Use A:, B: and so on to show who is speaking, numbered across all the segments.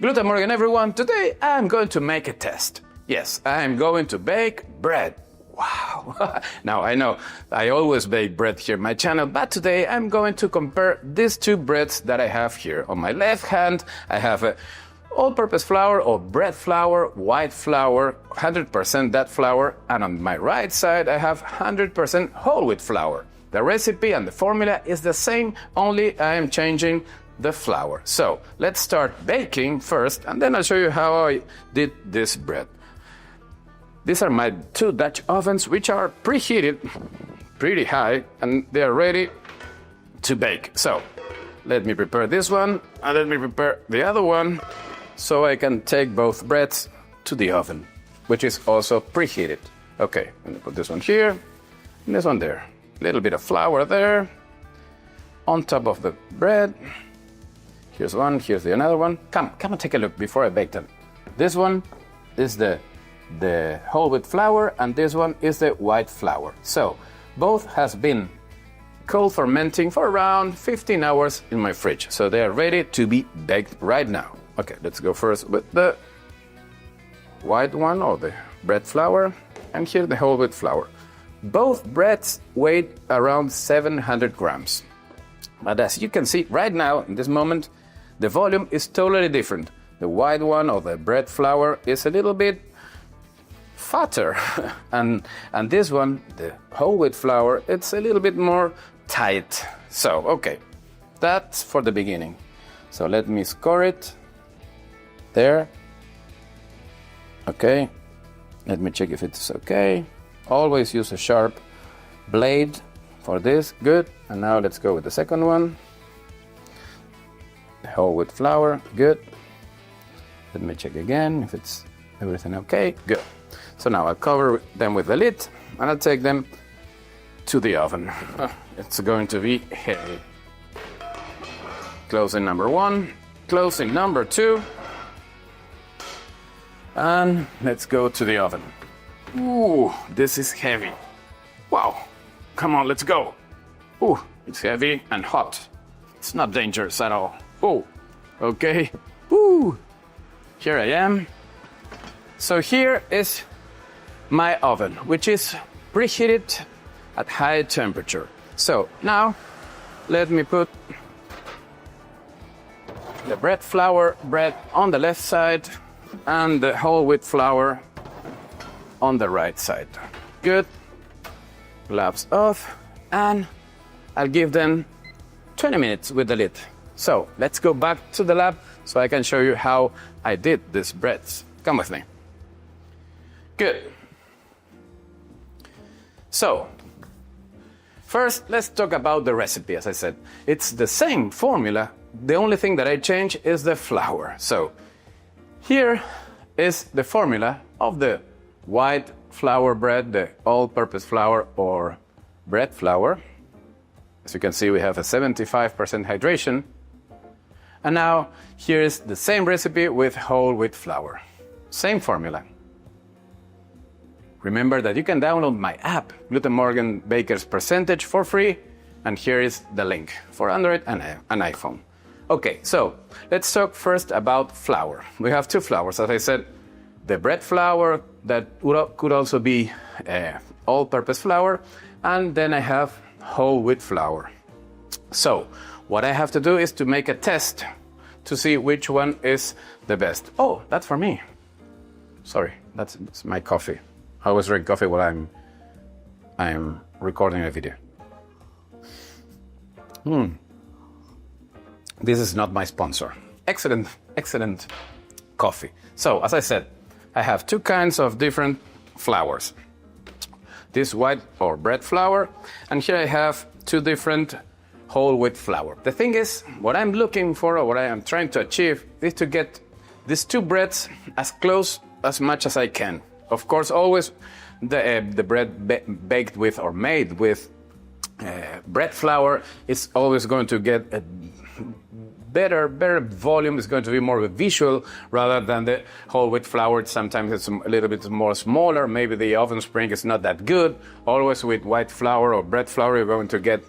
A: Guten Morgen everyone, today I'm going to make a test. Yes, I'm going to bake bread. Wow! Now I know I always bake bread here on my channel, but today I'm going to compare these two breads that I have here. On my left hand I have a all-purpose flour or bread flour, white flour, 100% that flour, and on my right side I have 100% whole wheat flour. The recipe and the formula is the same, only I am changing the flour. So let's start baking first, and then I'll show you how I did this bread. These are my two Dutch ovens, which are preheated pretty high, and they are ready to bake. So let me prepare this one, and let me prepare the other one, so I can take both breads to the oven, which is also preheated. Okay, I'm gonna put this one here, and this one there. A little bit of flour there, on top of the bread. Here's one, here's the another one. Come and take a look before I bake them. This one is the whole wheat flour, and this one is the white flour. So both has been cold fermenting for around 15 hours in my fridge. So they are ready to be baked right now. Okay, let's go first with the white one, or the bread flour, and here the whole wheat flour. Both breads weigh around 700 grams. But as you can see right now, in this moment, the volume is totally different. The white one, or the bread flour, is a little bit fatter. and this one, the whole wheat flour, it's a little bit more tight. So, okay, that's for the beginning. So let me score it. There. Okay. Let me check if it's okay. Always use a sharp blade for this. Good. And now let's go with the second one. The whole wheat flour. Good. Let me check again if it's everything okay. Good. So now I'll cover them with the lid, and I'll take them to the oven. It's going to be heavy. Closing number one. Closing number two. And let's go to the oven. Ooh, this is heavy. Wow. Come on, let's go. Ooh, it's heavy and hot. It's not dangerous at all. Oh, okay. Ooh, here I am. So here is my oven, which is preheated at high temperature. So now let me put the bread flour bread on the left side and the whole wheat flour on the right side. Good. Gloves off, and I'll give them 20 minutes with the lid. So let's go back to the lab so I can show you how I did these breads. Come with me. Good. So first, let's talk about the recipe. As I said, it's the same formula. The only thing that I change is the flour. So here is the formula of the white flour bread, the all-purpose flour or bread flour. As you can see, we have a 75% hydration. And now here is the same recipe with whole wheat flour. Same formula. Remember that you can download my app, Guten Morgen Baker's Percentage, for free. And here is the link for Android and an iPhone. Okay, so let's talk first about flour. We have two flours, as I said. The bread flour that could also be all-purpose flour, and then I have whole wheat flour. So what I have to do is to make a test to see which one is the best. Oh, that's for me. Sorry, that's my coffee. I always drink coffee while I'm recording a video. This is not my sponsor. Excellent, excellent coffee. So as I said, I have two kinds of different flours. This white or bread flour, and here I have two different whole wheat flour. The thing is, what I'm looking for, or what I am trying to achieve, is to get these two breads as close as much as I can. Of course, always the bread baked with or made with bread flour is always going to get a better volume. Is going to be more of a visual rather than the whole wheat flour. Sometimes it's a little bit more smaller. Maybe the oven spring is not that good. Always with white flour or bread flour, you're going to get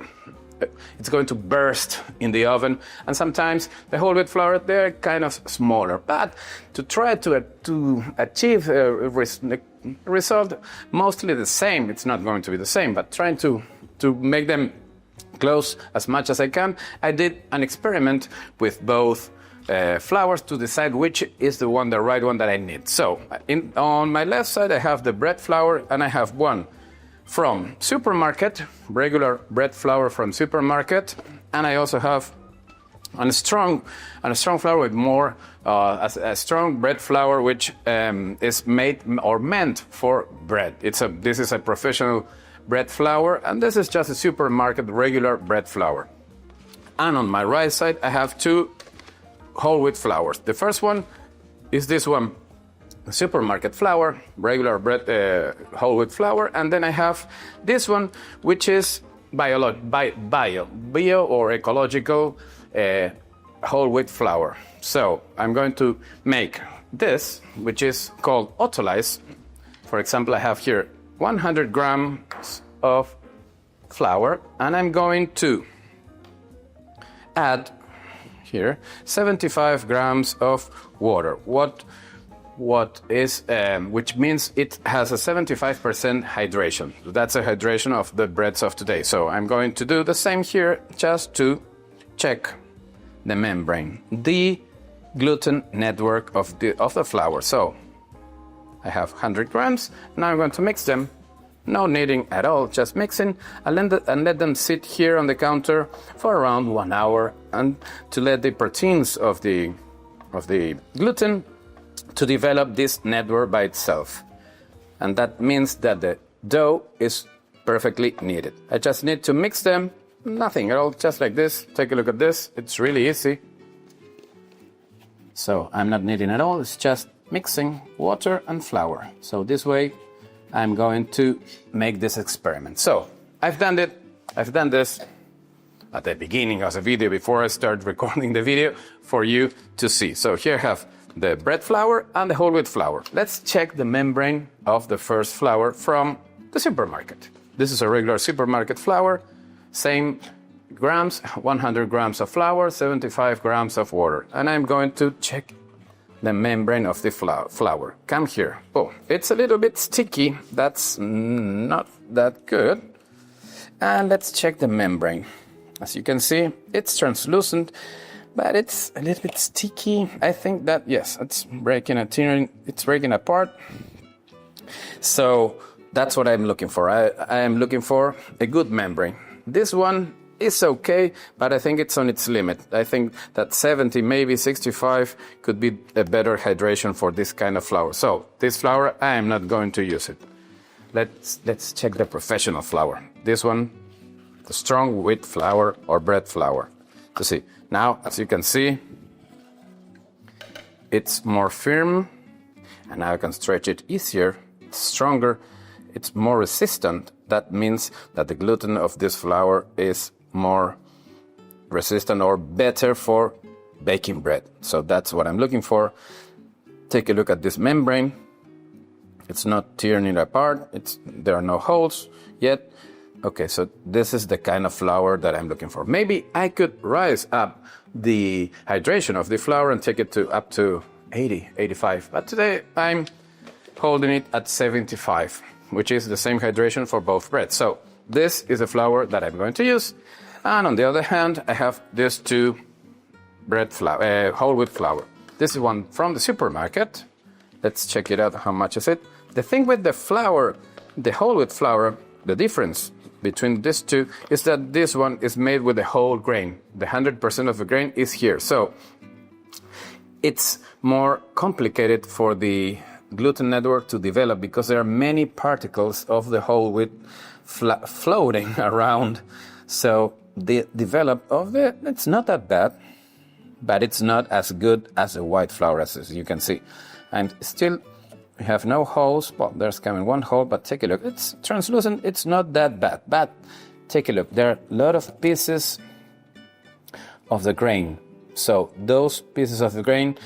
A: it's going to burst in the oven. And sometimes the whole wheat flour, they're kind of smaller. But to try to achieve a result mostly the same, it's not going to be the same, but trying to make them close as much as I can, I did an experiment with both flours to decide which is the right one that I need. So on my left side, I have the bread flour, and I have one from supermarket, regular bread flour from supermarket, and I also have a strong flour with more a strong bread flour which is made or meant for bread. This is a professional bread flour, and this is just a supermarket regular bread flour. And on my right side, I have two whole wheat flours. The first one is this one, supermarket flour, regular bread whole wheat flour, and then I have this one, which is bio or ecological whole wheat flour. So I'm going to make this, which is called autolyze. For example, I have here 100 grams of flour, and I'm going to add here 75 grams of water. Which means it has a 75% hydration. That's a hydration of the breads of today. So I'm going to do the same here just to check the membrane, the gluten network of the flour. So I have 100 grams. Now I'm going to mix them. No kneading at all, just mixing, and let them sit here on the counter for around 1 hour, and to let the proteins of the gluten to develop this network by itself. And that means that the dough is perfectly kneaded. I just need to mix them, nothing at all, just like this. Take a look at this, it's really easy. So I'm not kneading at all, it's just mixing water and flour. So this way I'm going to make this experiment. So I've done this at the beginning of the video before I start recording the video for you to see. So here I have the bread flour and the whole wheat flour. Let's check the membrane of the first flour from the supermarket. This is a regular supermarket flour, same grams, 100 grams of flour, 75 grams of water. And I'm going to check the membrane of the flour. Come here. Oh, it's a little bit sticky. That's not that good. And let's check the membrane. As you can see, it's translucent, but it's a little bit sticky. I think that, yes, it's breaking apart. So that's what I'm looking for. I am looking for a good membrane. This one is okay, but I think it's on its limit. I think that 70, maybe 65 could be a better hydration for this kind of flour. So this flour, I am not going to use it. Let's check the professional flour. This one, the strong wheat flour or bread flour. To see. Now, as you can see, it's more firm, and now I can stretch it easier. It's stronger. It's more resistant. That means that the gluten of this flour is more resistant or better for baking bread. So that's what I'm looking for. Take a look at this membrane. It's not tearing it apart. There are no holes yet. Okay, so this is the kind of flour that I'm looking for. Maybe I could rise up the hydration of the flour and take it up to 80, 85. But today I'm holding it at 75, which is the same hydration for both breads. So this is the flour that I'm going to use. And on the other hand, I have these two bread flour, whole wheat flour. This is one from the supermarket. Let's check it out. How much is it? The thing with the flour, the whole wheat flour, the difference between these two is that this one is made with the whole grain. The 100% of the grain is here. So it's more complicated for the gluten network to develop because there are many particles of the whole wheat floating around. So the it's not that bad, but it's not as good as the white flour, as you can see. And still, we have no holes. Well, there's coming one hole, but take a look. It's translucent. It's not that bad. But take a look. There are a lot of pieces of the grain. So those pieces of the grain,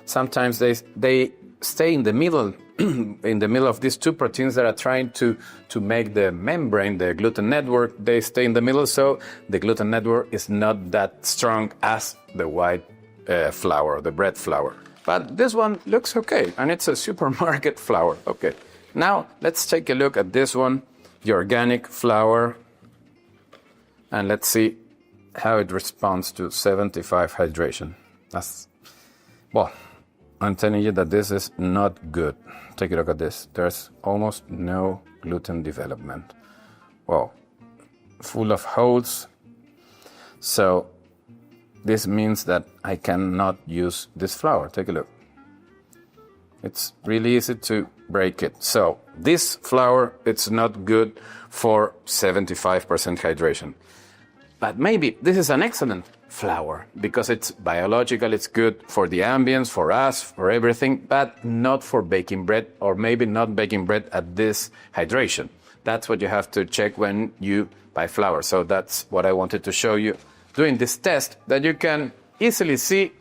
A: sometimes they stay in the middle in the middle of these two proteins that are trying to make the membrane, the gluten network, they stay in the middle, so the gluten network is not that strong as the white flour, the bread flour. But this one looks okay, and it's a supermarket flour. Okay, now let's take a look at this one, the organic flour, and let's see how it responds to 75 hydration. Well, I'm telling you that this is not good. Take a look at this. There's almost no gluten development. Well, full of holes. So this means that I cannot use this flour. Take a look. It's really easy to break it. So this flour, it's not good for 75% hydration. But maybe this is an excellent flour because it's biological, it's good for the ambience, for us, for everything, but not for baking bread, or maybe not baking bread at this hydration. That's what you have to check when you buy flour. So that's what I wanted to show you doing this test, that you can easily see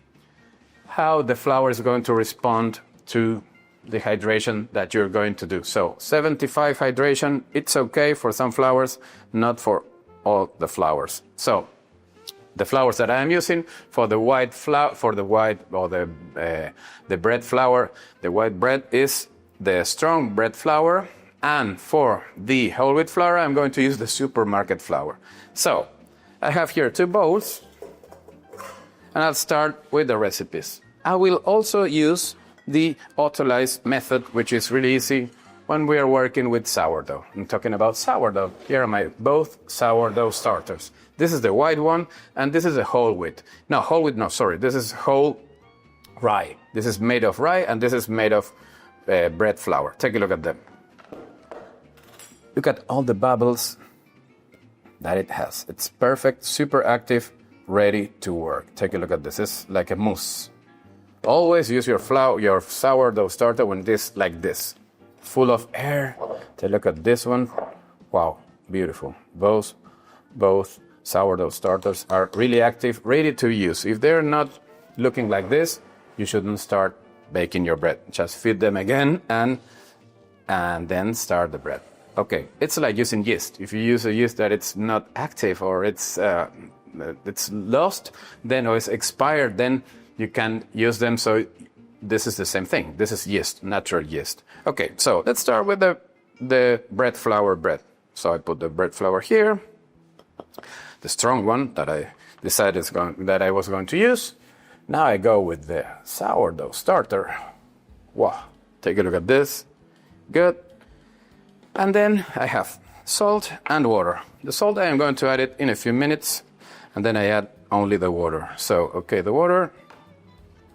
A: how the flour is going to respond to the hydration that you're going to do. So 75 hydration, it's okay for some flours, not for all the flours. So the flours that I am using for the white flour, for the white or the bread flour, the white bread is the strong bread flour, and for the whole wheat flour, I'm going to use the supermarket flour. So I have here two bowls, and I'll start with the recipes. I will also use the autolyze method, which is really easy when we are working with sourdough. I'm talking about sourdough. Here are my both sourdough starters. This is the white one, and this is a whole wheat. No, whole wheat, no, sorry. This is whole rye. This is made of rye, and this is made of bread flour. Take a look at them. Look at all the bubbles that it has. It's perfect, super active, ready to work. Take a look at this. It's like a mousse. Always use your sourdough starter when this, like this, full of air. Take a look at this one. Wow, beautiful. Both sourdough starters are really active, ready to use. If they're not looking like this, you shouldn't start baking your bread. Just feed them again and then start the bread. Okay, it's like using yeast. If you use a yeast that it's not active or it's lost, then or it's expired, then you can use them. So this is the same thing. This is yeast, natural yeast. Okay, so let's start with the bread flour bread. So I put the bread flour here, the strong one that I decided that I was going to use. Now I go with the sourdough starter. Wow, take a look at this. Good. And then I have salt and water. The salt, I am going to add it in a few minutes, and then I add only the water. So, okay, the water,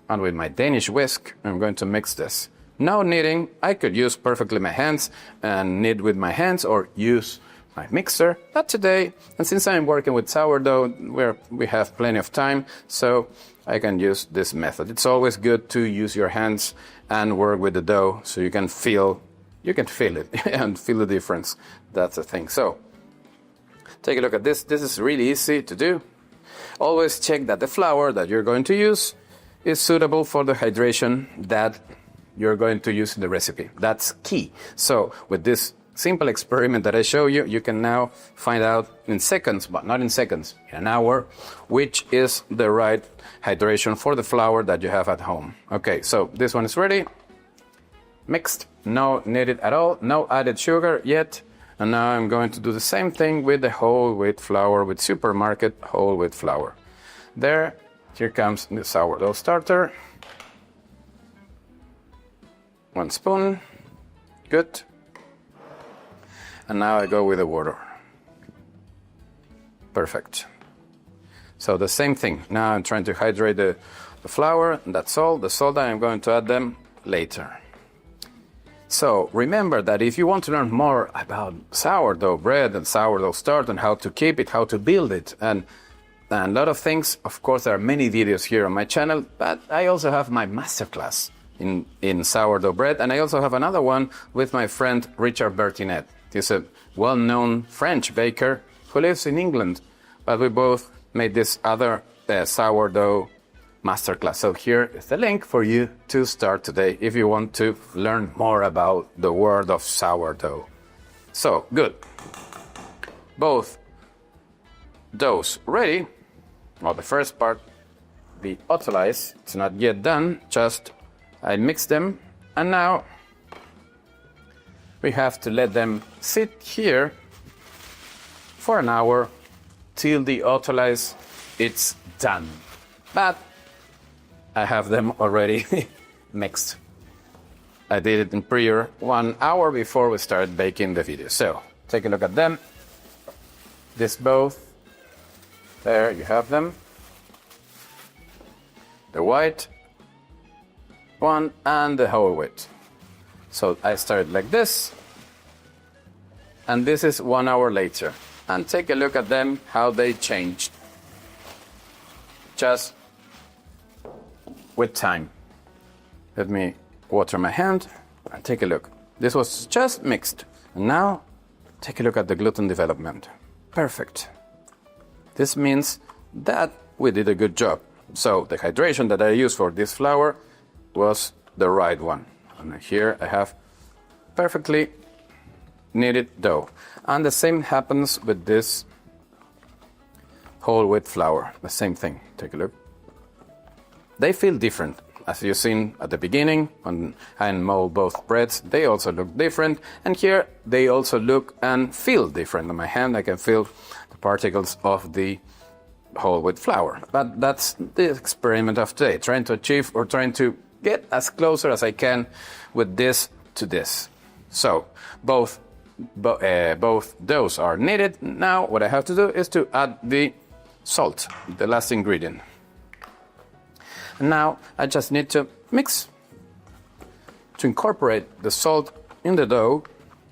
A: and with my Danish whisk, I'm going to mix this. No kneading. I could use perfectly my hands and knead with my hands or use my mixer, but today, and since I'm working with sourdough, we have plenty of time, so I can use this method. It's always good to use your hands and work with the dough so you can feel it and feel the difference. That's the thing. So take a look at this. This is really easy to do. Always check that the flour that you're going to use is suitable for the hydration that you're going to use in the recipe. That's key. So with this simple experiment that I show you, you can now find out in seconds, but not in seconds, in an hour, which is the right hydration for the flour that you have at home. Okay, so this one is ready. Mixed, no kneaded at all, no added sugar yet. And now I'm going to do the same thing with the whole wheat flour, with supermarket whole wheat flour. Here comes the sourdough starter. 1 spoon, good. And now I go with the water. Perfect. So the same thing. Now I'm trying to hydrate the flour, and that's all. The salt, I'm going to add them later. So remember that if you want to learn more about sourdough bread and sourdough starter and how to keep it, how to build it, and a lot of things, of course, there are many videos here on my channel, but I also have my masterclass in sourdough bread, and I also have another one with my friend Richard Bertinet. He's a well-known French baker who lives in England, but we both made this other sourdough masterclass. So here is the link for you to start today if you want to learn more about the world of sourdough. So, good. Both doughs ready. Well, the first part, the autolyze, it's not yet done, just I mix them, and now we have to let them sit here for an hour till the autolyze it's done. But I have them already mixed. I did it in prior 1 hour before we started baking the video. So take a look at them. This both. There you have them. The white one and the whole wheat. So I started like this. And this is 1 hour later. And take a look at them, how they changed. Just with time. Let me water my hand and take a look. This was just mixed. And now take a look at the gluten development. Perfect. This means that we did a good job. So the hydration that I used for this flour was the right one. And here I have perfectly kneaded dough. And the same happens with this whole wheat flour. The same thing. Take a look. They feel different. As you've seen at the beginning, when I mold both breads, they also look different. And here they also look and feel different. On my hand, I can feel the particles of the whole wheat flour. But that's the experiment of today, trying to achieve or trying to get as closer as I can with this to this. So both doughs are kneaded. Now what I have to do is to add the salt, the last ingredient. And now I just need to mix to incorporate the salt in the dough,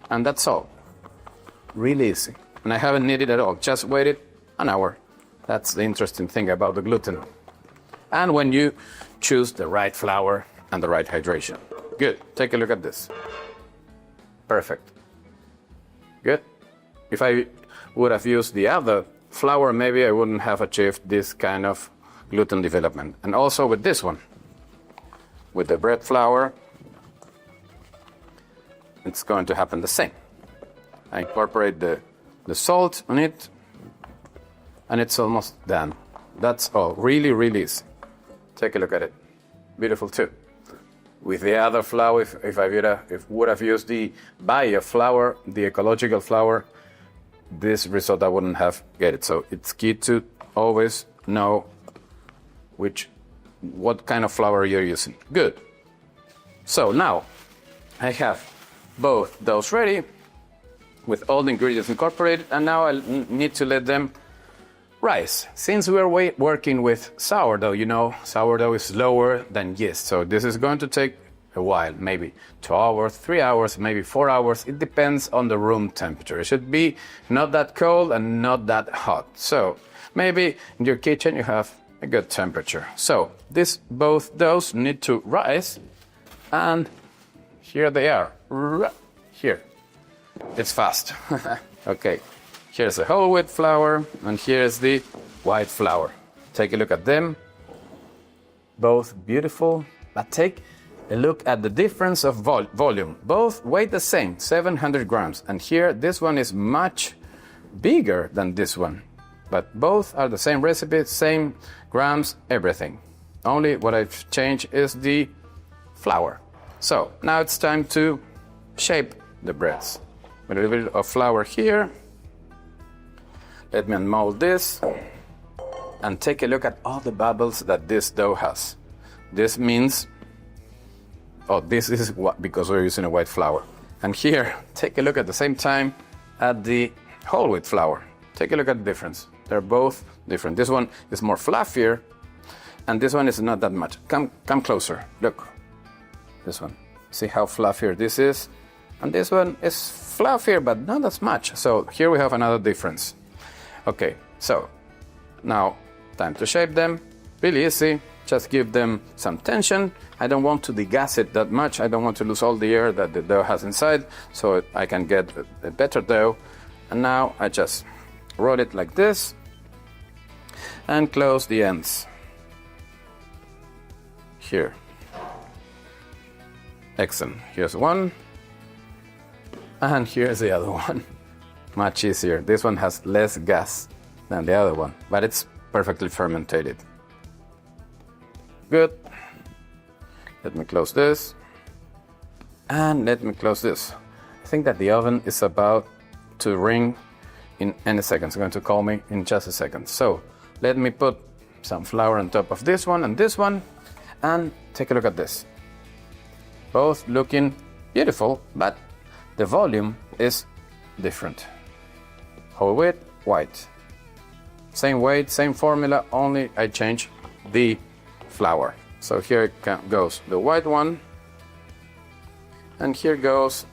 A: and that's all. Really easy. And I haven't kneaded at all, just waited an hour. That's the interesting thing about the gluten. And when you choose the right flour and the right hydration. Good. Take a look at this. Perfect. Good. If I would have used the other flour, maybe I wouldn't have achieved this kind of gluten development. And also with this one, with the bread flour, it's going to happen the same. I incorporate the salt on it, and it's almost done. That's all. Really, really easy. Take a look at it. Beautiful too. With the other flour, if I would have used the bio flour, the ecological flour, this risotto wouldn't have get it. So it's key to always know what kind of flour you're using. Good. So now I have both those ready with all the ingredients incorporated, and now I need to let them rise. Since we are working with sourdough, you know, sourdough is slower than yeast, so this is going to take a while, maybe 2 hours, 3 hours, maybe 4 hours. It depends on the room temperature. It should be not that cold and not that hot. So maybe in your kitchen you have a good temperature. So both those need to rise, and here they are. Here. It's fast. Okay. Here's the whole wheat flour, and here's the white flour. Take a look at them. Both beautiful, but take a look at the difference of volume. Both weigh the same, 700 grams. And here, this one is much bigger than this one. But both are the same recipe, same grams, everything. Only what I've changed is the flour. So now it's time to shape the breads. A little bit of flour here. Let me unmold this and take a look at all the bubbles that this dough has. This means, this is because we're using a white flour. And here, take a look at the same time at the whole wheat flour. Take a look at the difference. They're both different. This one is more fluffier, and this one is not that much. Come closer. Look. This one. See how fluffier this is? And this one is fluffier, but not as much. So here we have another difference. Okay, so now time to shape them. Really easy. Just give them some tension. I don't want to degas it that much. I don't want to lose all the air that the dough has inside, so I can get a better dough. And now I just roll it like this and close the ends. here. Excellent. Here's one. And here's the other one. Much easier. This one has less gas than the other one, but it's perfectly fermented. Good. Let me close this. And let me close this. I think that the oven is about to ring in any second. It's going to call me in just a second. So let me put some flour on top of this one, and take a look at this. Both looking beautiful, but the volume is different. Whole wheat, white. Same weight, same formula, only I change the flour. So here goes the white one, and here goes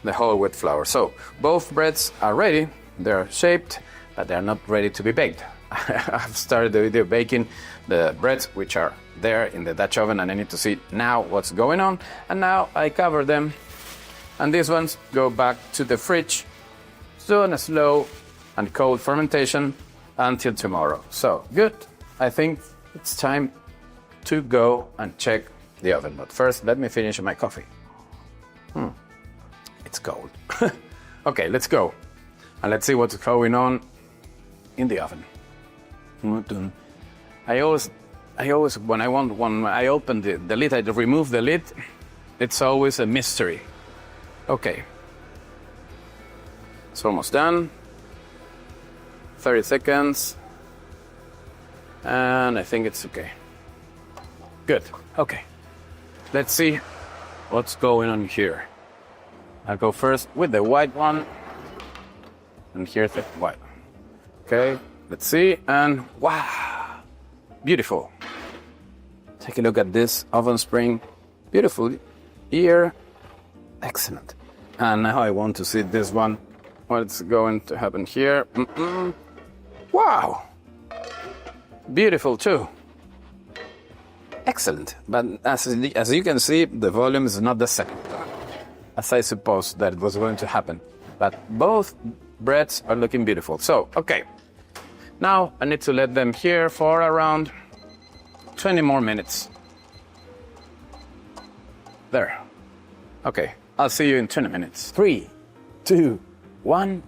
A: the whole wheat flour. So both breads are ready. They're shaped, but they're not ready to be baked. I've started the video baking the breads, which are there in the Dutch oven, and I need to see now what's going on. And now I cover them, and these ones go back to the fridge, so in a slow and cold fermentation until tomorrow. So good. I think it's time to go and check the oven. But first, let me finish my coffee. It's cold. Okay, let's go. And let's see what's going on in the oven. I always, when I open the lid, I remove the lid. It's always a mystery. Okay. It's almost done. 30 seconds. And I think it's okay. Good. Okay. Let's see what's going on here. I'll go first with the white one. And here's the white. Okay, let's see. And wow, beautiful. Take a look at this oven spring. Beautiful here. Excellent. And now I want to see this one. What's going to happen here? Wow. Beautiful too. Excellent. But as you can see, the volume is not the same as I supposed that it was going to happen. But both breads are looking beautiful. So, okay. Now I need to let them here for around 20 more minutes. There. Okay. I'll see you in 20 minutes. 3, 2, 1.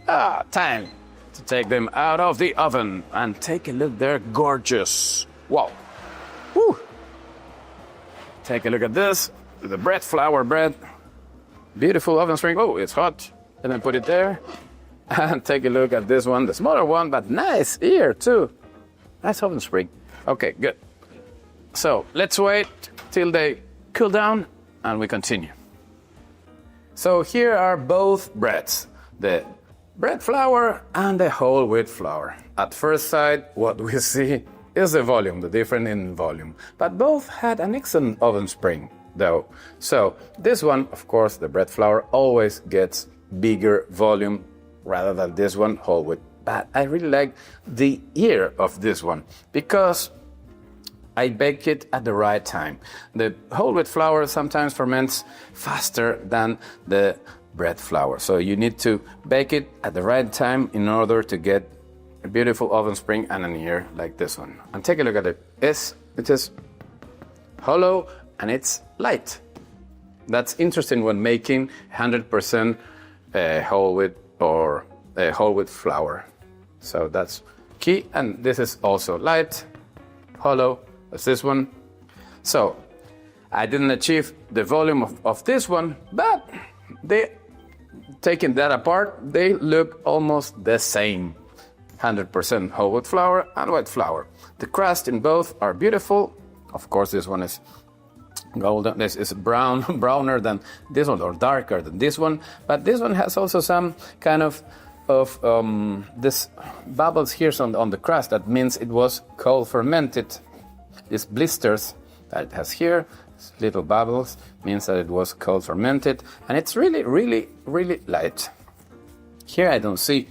A: Time to take them out of the oven. And take a look, they're gorgeous. Wow. Woo. Take a look at this. The bread, flour bread. Beautiful oven spring. Oh, it's hot. And then put it there. And take a look at this one, the smaller one, but nice here too. Nice oven spring. Okay, good. So let's wait till they cool down and we continue. So here are both breads, the bread flour and the whole wheat flour. At first sight, what we see is the volume, the difference in volume. But both had an excellent oven spring, though. So this one, of course, the bread flour always gets bigger volume rather than this one, whole wheat. But I really like the ear of this one because I bake it at the right time. The whole wheat flour sometimes ferments faster than the bread flour. So you need to bake it at the right time in order to get a beautiful oven spring and an ear like this one. And take a look at it. It is hollow and it's light. That's interesting when making 100% whole wheat or whole wheat flour. So that's key. And this is also light, hollow as this one. So I didn't achieve the volume of this one, but taking that apart, they look almost the same. 100% whole wheat flour and white flour. The crust in both are beautiful. Of course, this one is golden. This is browner than this one, or darker than this one. But this one has also some kind of this bubbles here on the crust. That means it was cold fermented. These blisters that it has here, little bubbles, means that it was cold fermented. And it's really, really, really light. Here I don't see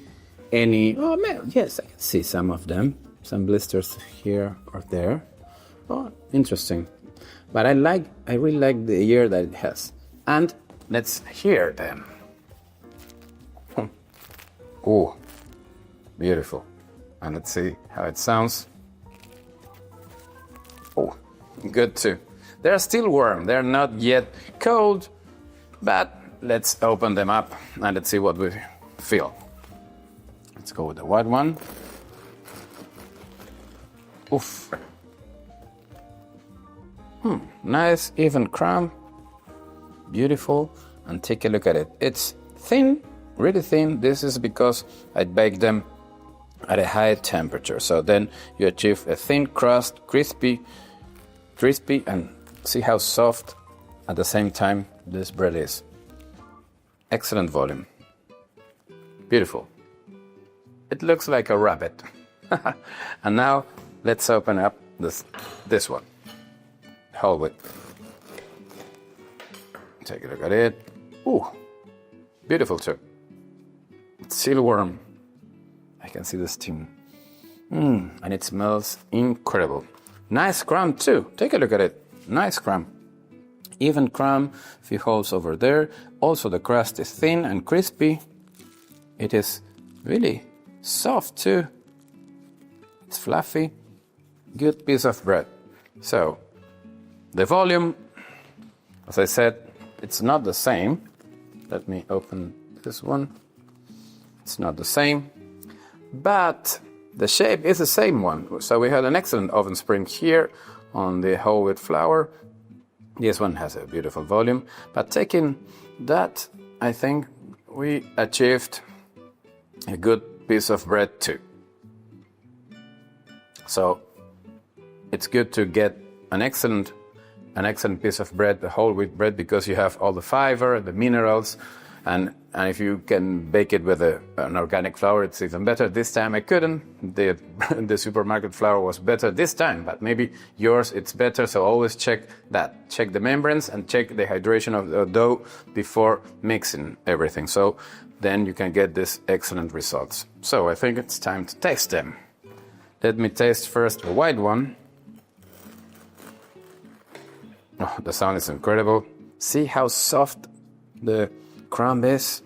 A: any. Oh, yes, I can see some of them. Some blisters here or there. Oh, interesting. But I really like the ear that it has. And let's hear them. Oh, beautiful. And let's see how it sounds. Oh, good too. They're still warm, they're not yet cold, but let's open them up and let's see what we feel. Let's go with the white one. Oof. Nice, even crumb. Beautiful. And take a look at it. It's thin, really thin. This is because I baked them at a high temperature. So then you achieve a thin crust, crispy, and see how soft at the same time this bread is. Excellent volume. Beautiful. It looks like a rabbit. And now let's open up this one. Whole wheat. Take a look at it. Ooh, beautiful too. It's still warm. I can see the steam. And it smells incredible. Nice crumb too. Take a look at it. Nice crumb. Even crumb, few holes over there. Also the crust is thin and crispy. It is really soft too. It's fluffy. Good piece of bread. So, the volume, as I said, it's not the same. Let me open this one. It's not the same. But the shape is the same one. So we had an excellent oven spring here on the whole wheat flour. This one has a beautiful volume. But taking that, I think we achieved a good piece of bread too. So it's good to get an excellent piece of bread, the whole wheat bread, because you have all the fiber, the minerals, and if you can bake it with an organic flour, it's even better. This time I couldn't. The supermarket flour was better this time, but maybe yours it's better. So always check that. Check the membranes and check the hydration of the dough before mixing everything. So then you can get these excellent results. So I think it's time to taste them. Let me taste first the white one. Oh, the sound is incredible. See how soft the crumb is?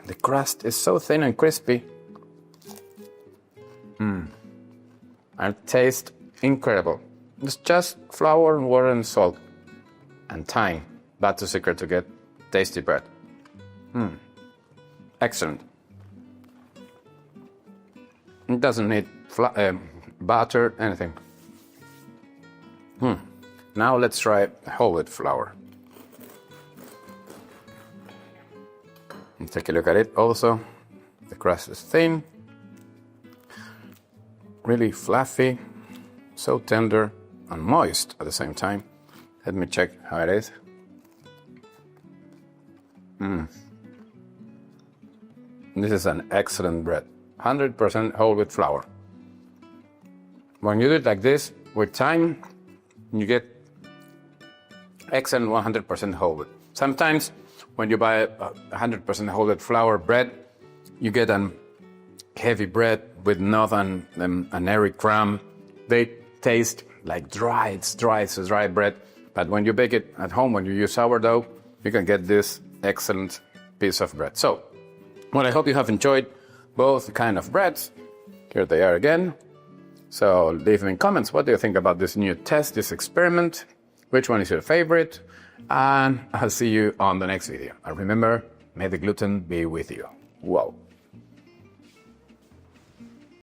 A: The crust is so thin and crispy. And it tastes incredible. It's just flour and water and salt and thyme. That's the secret to get tasty bread. Excellent. It doesn't need butter, anything. Now let's try whole wheat flour. And take a look at it also. The crust is thin, really fluffy, so tender and moist at the same time. Let me check how it is. This is an excellent bread. 100% whole wheat flour. When you do it like this, with time, you get excellent 100% whole wheat. Sometimes when you buy 100% whole wheat flour bread, you get a heavy bread with not an airy crumb. They taste like dry. It's a dry bread. But when you bake it at home, when you use sourdough, you can get this excellent piece of bread. So, well, I hope you have enjoyed both kind of breads. Here they are again. So leave me in comments, what do you think about this new test, this experiment? Which one is your favorite? And I'll see you on the next video. And remember, may the gluten be with you. Whoa.